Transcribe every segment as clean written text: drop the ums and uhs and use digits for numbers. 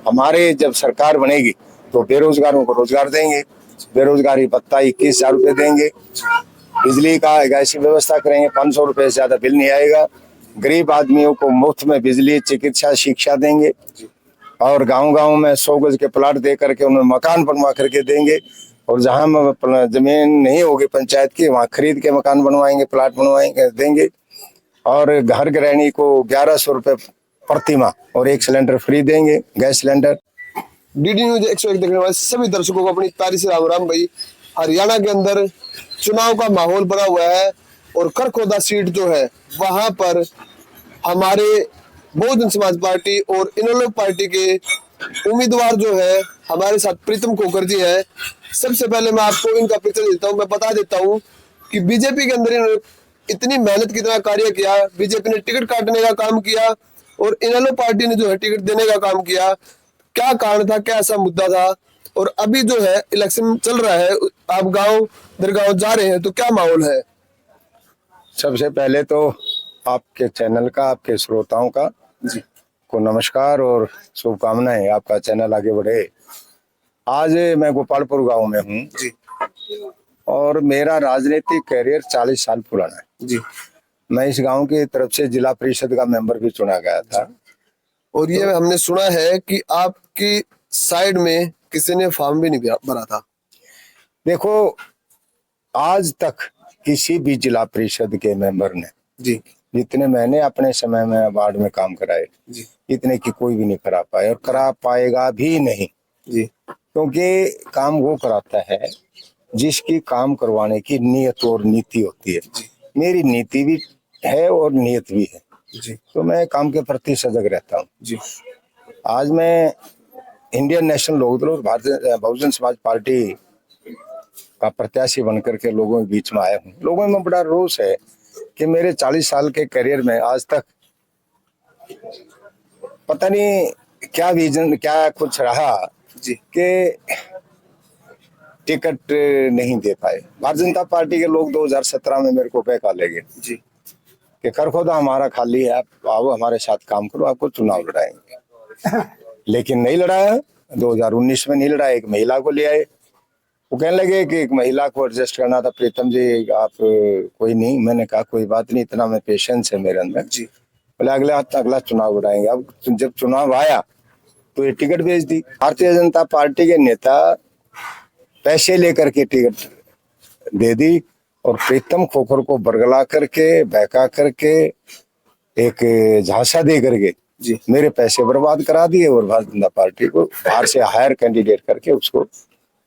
हमारे जब सरकार बनेगी तो बेरोजगारों को रोजगार देंगे, बेरोजगारी भत्ता 21,000 रुपये देंगे, बिजली का ऐसी व्यवस्था करेंगे 500 रुपये से ज्यादा बिल नहीं आएगा, गरीब आदमियों को मुफ्त में बिजली, चिकित्सा, शिक्षा देंगे और गांव-गांव में 100 गज के प्लाट दे करके उन्हें मकान बनवा करके देंगे और जहां जमीन नहीं होगी पंचायत की वहां खरीद के मकान बनवाएंगे, प्लाट बनवाएंगे, देंगे और घर गृहिणी को 1100 रुपये प्रति माह और 1 सिलेंडर फ्री देंगे, गैस सिलेंडर। डीडी न्यूज 101 देखने वाले सभी दर्शकों को अपनी तारी से राम राम भाई। हरियाणा के अंदर चुनाव का माहौल बना हुआ है और करखोदा सीट जो है वहां पर हमारे बहुजन समाज पार्टी और इनेलो पार्टी के उम्मीदवार जो है हमारे साथ प्रीतम खोकर जी है। सबसे पहले मैं आपको इनका पिक्चर देता हूँ। मैं बता देता हूँ कि बीजेपी के अंदर इन्होंने इतनी मेहनत कितना कार्य किया, बीजेपी ने टिकट काटने का काम किया और इनेलो पार्टी ने जो है टिकट देने का काम किया। क्या कारण था, क्या ऐसा मुद्दा था और अभी जो है इलेक्शन चल रहा है, आप गांव दरगांव जा रहे हैं तो क्या माहौल है? सबसे पहले तो आपके चैनल का, आपके श्रोताओं का जी को नमस्कार और शुभकामनाएं, आपका चैनल आगे बढ़े। आज मैं गोपालपुर गांव में हूं जी और मेरा राजनीतिक कैरियर 40 साल पुराना है जी। मैं इस गांव की तरफ से जिला परिषद का मेंबर भी चुना गया था। और ये हमने सुना है कि आपकी साइड में किसी ने फॉर्म भी नहीं भरा था। देखो, आज तक किसी भी जिला परिषद के मेंबर ने जी जितने मैंने अपने समय में वार्ड में काम कराए जी इतने की कोई भी नहीं करा पाए और करा पाएगा भी नहीं, जी। क्योंकि काम वो कराता है जिसकी काम करवाने की नीयत और नीति होती है। मेरी नीति भी है और नीयत भी है जी तो मैं काम के प्रति सजग रहता हूँ जी। आज मैं इंडियन नेशनल लोकदल और भारतीय बहुजन समाज पार्टी का प्रत्याशी बनकर के लोगों के बीच में आया हूँ। लोगों में बड़ा रोष है कि मेरे 40 साल के करियर में आज तक पता नहीं क्या विजन, क्या कुछ रहा जी कि टिकट नहीं दे पाए। भारतीय जनता पार्टी के लोग 2017 में मेरे को पैका ले गए जी कि करखोदा हमारा खाली है, आप आओ हमारे साथ काम करो, आपको चुनाव लड़ाएंगे। लेकिन नहीं लड़ाया, 2019 में नहीं लड़ाया। एक महिला को ले आए, वो कहने लगे कि एक महिला को एडजस्ट करना था। प्रीतम जी आप कोई नहीं, मैंने कहा कोई बात नहीं, इतना मैं पेशेंस है मेरे अंदर। जी। बोले अगला चुनाव लड़ाएंगे। अब जब चुनाव आया तो ये टिकट भेज दी। भारतीय जनता पार्टी के नेता पैसे लेकर के टिकट दे दी और प्रीतम खोखर को बरगला करके, बहका करके, एक झांसा दे करके जी मेरे पैसे बर्बाद करा दिए और भारतीय जनता पार्टी को बाहर से हायर कैंडिडेट करके उसको।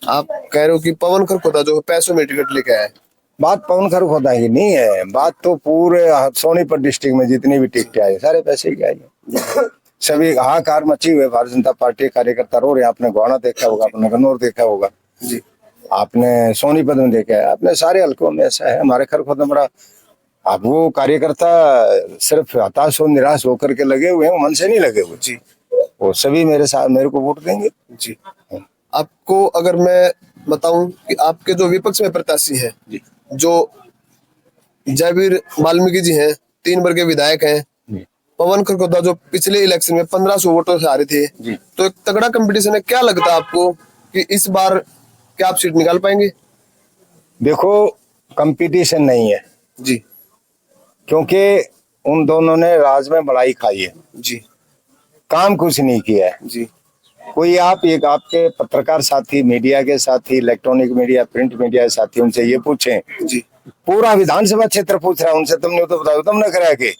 आप कह रहे हो कि पवन खरखोदा जो पैसों में टिकट लेके आए। बात पवन खरखोदा की नहीं है, बात तो पूरे सोनीपत डिस्ट्रिक्ट में जितनी भी टिकटें आई सारे पैसे की आई। सभी हाहाकार मची हुए भारतीय जनता पार्टी कार्यकर्ता रो रहे। आपने गोहाना देखा होगा, आपने गन्नौर देखा होगा जी, आपने सोनीपत में देखा है, आपने सारे हल्कों में ऐसा है। हमारे खरखोदा बड़ा, अब वो कार्यकर्ता सिर्फ हताश और निराश होकर के लगे हुए हैं, मन से नहीं लगे हुए जी। वो सभी मेरे साथ मेरे को वोट देंगे जी। आपको अगर मैं बताऊं कि आपके जो विपक्ष में प्रत्याशी है जी, जो जयवीर वाल्मीकि जी हैं, 3 बार के विधायक हैं, पवन खरखोदा जो पिछले इलेक्शन में 1500 वोटों से हारे थे जी। तो एक तगड़ा कंपटीशन है। क्या लगता है आपको कि इस बार क्या आप सीट निकाल पाएंगे? देखो, कंपटीशन नहीं है जी क्योंकि उन दोनों ने राज में बड़ाई खाई है, जी काम कुछ नहीं किया है। जी कोई आप एक आपके पत्रकार साथी, मीडिया के साथी, इलेक्ट्रॉनिक मीडिया, प्रिंट मीडिया के साथी, उनसे ये पूछें, जी। पूरा विधानसभा क्षेत्र पूछ रहा है उनसे, तुमने तो बताओ, तुमने करा के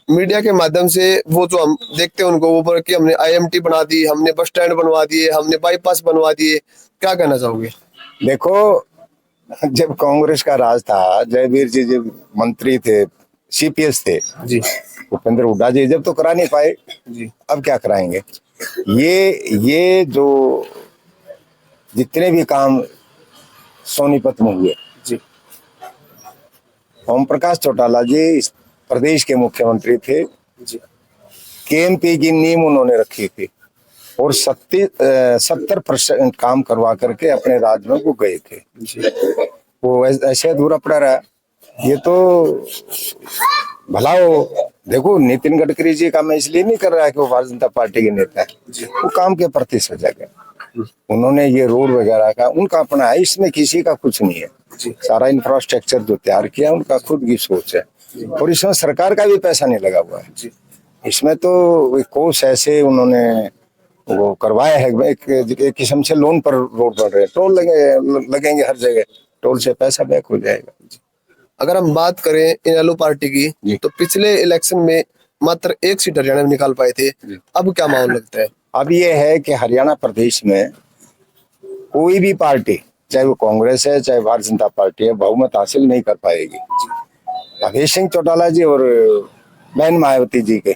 मीडिया के माध्यम से वो जो हम देखते हैं उनको, वो बोल कि हमने IMT बना दी, हमने बस स्टैंड बनवा दिए, हमने बाईपास बनवा दिए। क्या कहना चाहोगे? देखो, जब कांग्रेस का राज था, जयवीर जी जब मंत्री थे, CPS थे जी भूपेंद्र हुड्डा जी, जब तो करा नहीं पाए, जी अब क्या कराएंगे? ये जो जितने भी काम सोनीपत में हुए, जी ओम प्रकाश चौटाला जी इस प्रदेश के मुख्यमंत्री थे, जी KMP की नींव उन्होंने रखी थी और 70% काम करवा करके अपने राज्य में वो गए थे। जी वो ऐसे अधूरा पड़ा रहा। ये तो भला हो देखो, नितिन गडकरी जी का मैं इसलिए नहीं कर रहा है कि वो भारतीय जनता पार्टी के नेता है, वो काम के प्रति सजग है। उन्होंने ये रोड वगैरह का उनका अपना है, इसमें किसी का कुछ नहीं है। सारा इंफ्रास्ट्रक्चर जो तैयार किया उनका खुद की सोच है, और इसमें सरकार का भी पैसा नहीं लगा हुआ है। इसमें तो कोष ऐसे उन्होंने वो करवाया है, एक किस्म से लोन पर रोड बन रहे हैं, टोल लगेंगे हर जगह, टोल से पैसा बैक हो जाएगा। अगर हम बात करें इनेलो पार्टी की, तो पिछले इलेक्शन में मात्र 1 सीट हरियाणा में निकाल पाए थे, अब क्या माहौल लगता है? अब ये है कि हरियाणा प्रदेश में कोई भी पार्टी, चाहे वो कांग्रेस है चाहे भारतीय जनता पार्टी है, बहुमत हासिल नहीं कर पाएगी। अभय सिंह चौटाला जी और बहन मायावती जी के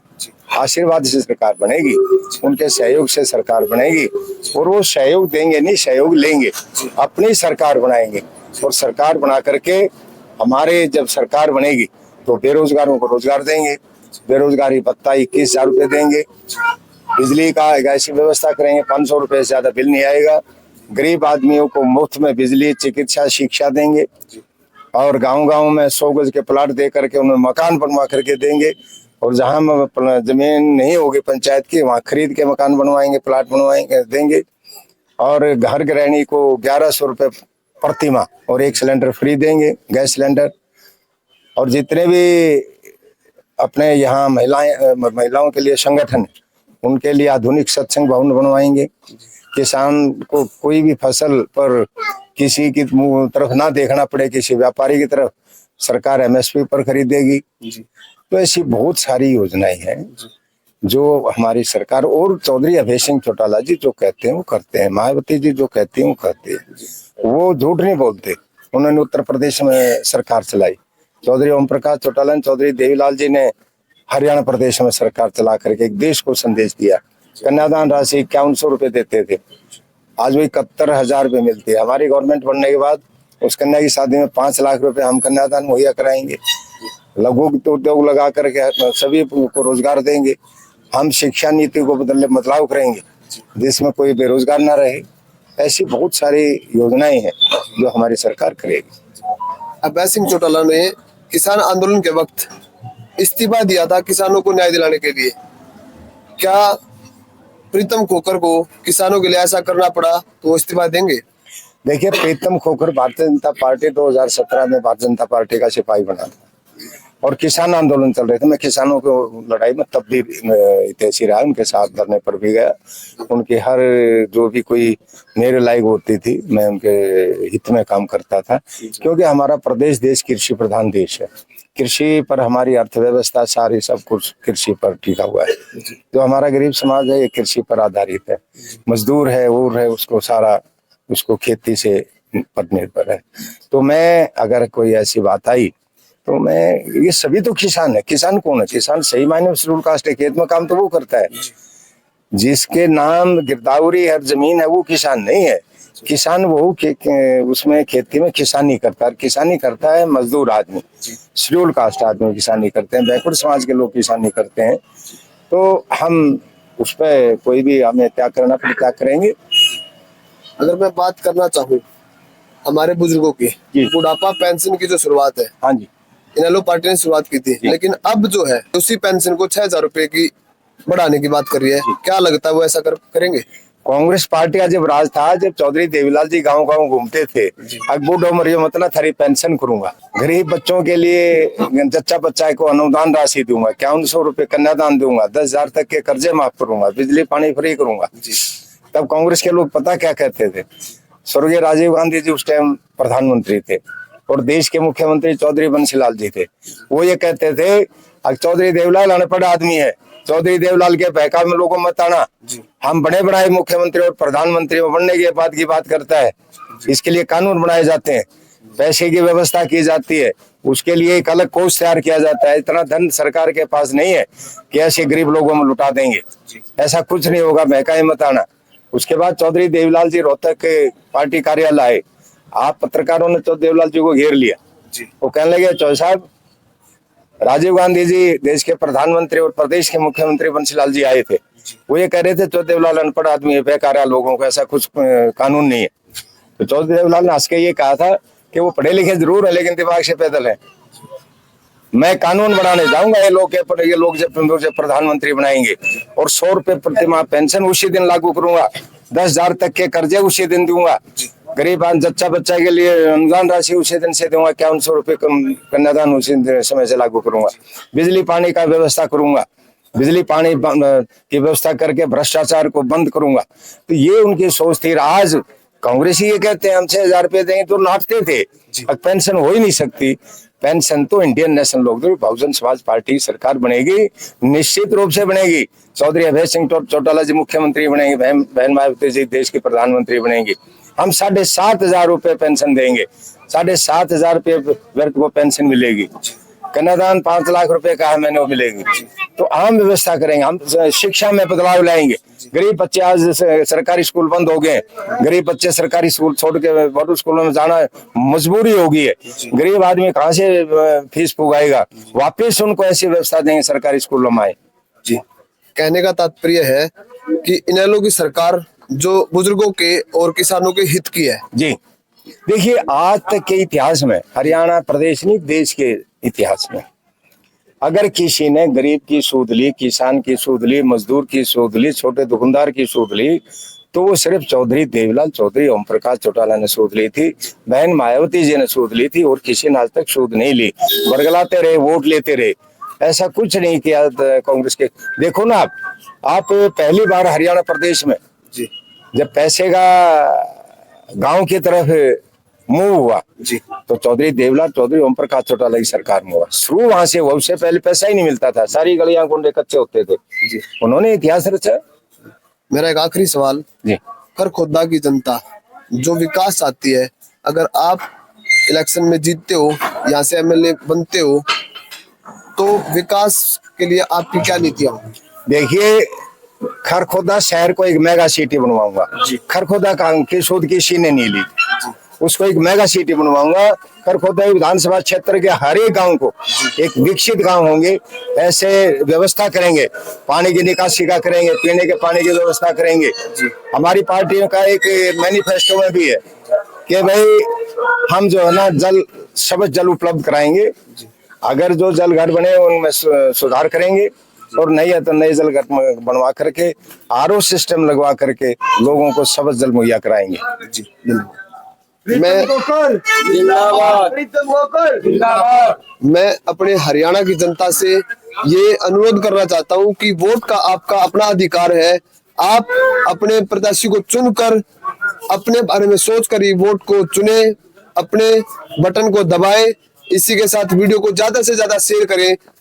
आशीर्वाद से सरकार बनेगी, उनके सहयोग से सरकार बनेगी, और वो सहयोग देंगे नहीं, सहयोग लेंगे, अपनी सरकार बनाएंगे। और सरकार बना करके हमारे जब सरकार बनेगी तो बेरोजगारों को रोजगार देंगे, बेरोजगारी भत्ता 21,000 रुपये देंगे, बिजली का ऐसी व्यवस्था करेंगे 500 रुपये से ज्यादा बिल नहीं आएगा, गरीब आदमियों को मुफ्त में बिजली, चिकित्सा, शिक्षा देंगे, और गांव-गांव में 100 गज के प्लाट दे करके उन्हें मकान बनवा करके देंगे, और जहां जमीन नहीं होगी पंचायत की वहां खरीद के मकान बनवाएंगे, प्लाट बनवाएंगे, देंगे। और घर गृहिणी को 1100 रुपये प्रति माह और 1 सिलेंडर फ्री देंगे, गैस सिलेंडर। और जितने भी अपने यहाँ महिलाओं के लिए संगठन, उनके लिए आधुनिक सत्संग भवन बनवाएंगे। किसान को कोई भी फसल पर किसी की तरफ ना देखना पड़े, किसी व्यापारी की तरफ, सरकार MSP पर खरीदेगी। तो ऐसी बहुत सारी योजनाएं हैं जो हमारी सरकार, और चौधरी अभय सिंह चौटाला जी जो कहते हैं वो करते हैं, मायावती जी जो कहती हैं वो करते हैं, वो झूठ नहीं बोलते। उन्होंने उत्तर प्रदेश में सरकार चलाई, चौधरी ओम प्रकाश चौटाला, चौधरी देवीलाल जी ने हरियाणा प्रदेश में सरकार चला करके एक देश को संदेश दिया। कन्यादान राशि 5100 रुपये देते थे, आज वो 71,000 रुपये मिलती है। हमारी गवर्नमेंट बनने के बाद उस कन्या की शादी में 5 लाख रुपए हम कन्यादान मुहैया कराएंगे, लघु उद्योग लगा करके सभी को रोजगार देंगे। हम शिक्षा नीति को बदलाव करेंगे जिसमें कोई बेरोजगार ना रहे। ऐसी बहुत सारी योजनाएं हैं जो हमारी सरकार करेगी। अभय सिंह चौटाला ने किसान आंदोलन के वक्त इस्तीफा दिया था किसानों को न्याय दिलाने के लिए, क्या प्रीतम खोकर को किसानों के लिए ऐसा करना पड़ा तो वो इस्तीफा देंगे? देखिए, प्रीतम खोकर भारतीय जनता पार्टी 2017 में भारतीय जनता पार्टी का सिपाही बना था, और किसान आंदोलन चल रहे थे। मैं किसानों को लड़ाई में तब भी हितैषी रहा, उनके साथ धरने पर भी गया, उनकी हर जो भी कोई मेरे लायक होती थी मैं उनके हित में काम करता था, क्योंकि हमारा प्रदेश देश कृषि प्रधान देश है। कृषि पर हमारी अर्थव्यवस्था सारी सब कुछ कृषि पर टिका हुआ है। जो हमारा गरीब समाज है ये कृषि पर आधारित है, मजदूर है, और है, उसको सारा उसको खेती से पर निर्भर है। तो मैं अगर कोई ऐसी बात आई तो मैं, ये सभी तो किसान है। किसान कौन है? किसान सही मायने में शेड्यूल कास्ट है, खेत में काम तो वो करता है। जिसके नाम गिरदावरी हर जमीन है वो किसान नहीं है। किसान वो उसमें खेती में किसानी करता है, किसानी करता है मजदूर आदमी, शेड्यूल कास्ट आदमी किसानी करते हैं, बैकवर्ड समाज के लोग किसानी करते हैं। तो हम उस पर कोई भी हमें त्याग करना पड़े त्याग करेंगे। अगर मैं बात करना चाहूँ हमारे बुजुर्गों की, बुढ़ापा पेंशन की जो शुरुआत है, हाँ जी, इनेलो पार्टी ने शुरुआत की थी, लेकिन अब जो है उसी पेंशन को 6,000 रुपए की बढ़ाने की बात कर रही है। क्या लगता है वो ऐसा करेंगे? कांग्रेस पार्टी का जब राज था, जब चौधरी देवीलाल जी गांव गांव घूमते थे, अब बूढ़ो मरियो मतलब थारी पेंशन करूंगा, गरीब बच्चों के लिए जच्चा बच्चा को अनुदान राशि दूंगा, 5100 रुपए कन्यादान दूंगा, 10,000 तक के कर्जे माफ करूंगा, बिजली पानी फ्री करूंगा। तब कांग्रेस के लोग पता क्या कहते थे? स्वर्गीय राजीव गांधी जी उस टाइम प्रधानमंत्री थे और देश के मुख्यमंत्री चौधरी बंसीलाल जी थे। वो ये कहते थे चौधरी देवीलाल अनपढ़ आदमी है, चौधरी देवीलाल के बहकावे में लोगों मत आना, हम बड़े बड़े मुख्यमंत्री और प्रधानमंत्री बनने के बाद की बात करता है। इसके लिए कानून बनाए जाते हैं, पैसे की व्यवस्था की जाती है, उसके लिए एक अलग कोष तैयार किया जाता है। इतना धन सरकार के पास नहीं है कि ऐसे गरीब लोगों में लुटा देंगे, ऐसा कुछ नहीं होगा, बहकावे मत आना। उसके बाद चौधरी देवीलाल जी रोहतक के पार्टी कार्यालय आए, आप पत्रकारों ने चौधरी देवीलाल जी को घेर लिया। वो कहने लगे, चौधरी साहब राजीव गांधी जी देश के प्रधानमंत्री और प्रदेश के मुख्यमंत्री बंसीलाल जी आए थे, वो ये कह रहे थे चौधरी देवीलाल अनपढ़ आदमी है, बेकार लोगों को, ऐसा कुछ कानून नहीं है। तो चौधरी देवीलाल ने हंस के ये कहा था कि वो पढ़े लिखे जरूर है लेकिन दिमाग से पैदल है। मैं कानून बनाने जाऊंगा, ये लोग जब मुझे प्रधानमंत्री बनाएंगे, और 100 रुपए प्रति माह पेंशन उसी दिन लागू करूंगा, 10,000 तक के कर्जे उसी दिन दूंगा, गरीब जच्चा बच्चा के लिए अनुदान राशि उसी दिन से दूंगा, 5100 रुपए कन्यादान उसी समय से लागू करूंगा, बिजली पानी का व्यवस्था करूंगा, बिजली पानी की व्यवस्था करके भ्रष्टाचार को बंद करूंगा। तो ये उनकी सोच थी। आज कांग्रेसी ये कहते हैं हम 6,000 रुपए देंगे, तो नाटते थे। अब पेंशन हो ही नहीं सकती। पेंशन तो Indian national Lokdal Bahujan Samaj party सरकार बनेगी, निश्चित रूप से बनेगी। चौधरी अभय सिंह चौटाला जी मुख्यमंत्री बनेंगे, बहन मायावती जी देश की प्रधानमंत्री बनेंगी। हम 7,500 रुपए पेंशन देंगे, 7,500 रुपए वर्ग को पेंशन मिलेगी। कन्यादान 5 लाख रुपए का है, मैंने वो मिलेगी। तो आम व्यवस्था करेंगे, हम शिक्षा में बदलाव लाएंगे। गरीब बच्चे आज सरकारी स्कूल बंद हो गए, गरीब बच्चे सरकारी स्कूल छोड़ के बड़े स्कूलों में जाना मजबूरी हो गई है। गरीब आदमी कहाँ से फीस पुगाएगा? वापिस उनको ऐसी व्यवस्था देंगे, सरकारी स्कूलों में आए। जी, कहने का तात्पर्य है कि इनेलो की सरकार जो बुजुर्गों के और किसानों के हित की है। जी, देखिए आज तक के इतिहास में, हरियाणा प्रदेश नहीं देश के इतिहास में, अगर किसी ने गरीब की सूद ली, किसान की सूद ली, मजदूर की सूद ली, छोटे दुकानदार की सूद ली, तो वो सिर्फ चौधरी देवीलाल चौधरी, ओम प्रकाश चौटाला ने सूद ली थी, बहन मायावती जी ने सूद ली थी, और किसी ने आज तक सूद नहीं ली। बरगलाते रहे, वोट लेते रहे, ऐसा कुछ नहीं किया कांग्रेस के। देखो ना, आप पहली बार हरियाणा प्रदेश में जी, जब पैसे का गांव की तरफ मूव हुआ जी, तो चौधरी देवलाल चौधरी ओम प्रकाश चौटाला की सरकार में हुआ। शुरू वहां से हुआ, उससे पहले पैसा ही नहीं मिलता था, सारी गलियां गुंडे कच्चे होते थे। जी, उन्होंने इतिहास रचा। मेरा एक आखिरी सवाल, जी, खरखोदा की जनता जो विकास चाहती है, अगर आप इलेक्शन में जीतते हो, यहाँ से एमएलए बनते हो, तो विकास के लिए आपकी क्या नीतियां होंगी? देखिए, खरखोदा शहर को एक मेगा सिटी बनवाऊंगा। खरखोदा की सूद किसी ने नहीं ली, उसको एक मेगा सिटी बनवाऊंगा। खरखोदा विधानसभा क्षेत्र के हर एक गांव को एक विकसित गांव होंगे, ऐसे व्यवस्था करेंगे, पानी की निकासी का करेंगे, पीने के पानी की व्यवस्था करेंगे। हमारी पार्टी का एक मैनिफेस्टो में भी है कि भाई हम जो है ना सबज जल उपलब्ध कराएंगे। अगर जो जल घर बने उनमें सुधार करेंगे, और नहीं है तो नए जल घर बनवा करके आरओ सिस्टम लगवा करके लोगों को सबज जल मुहैया कराएंगे। जी, मैं अपने हरियाणा की जनता से ये अनुरोध करना चाहता हूँ कि वोट का आपका अपना अधिकार है। आप अपने प्रत्याशी को चुनकर अपने बारे में सोचकर ही वोट को चुने, अपने बटन को दबाएं। इसी के साथ वीडियो को ज्यादा से ज्यादा शेयर करें।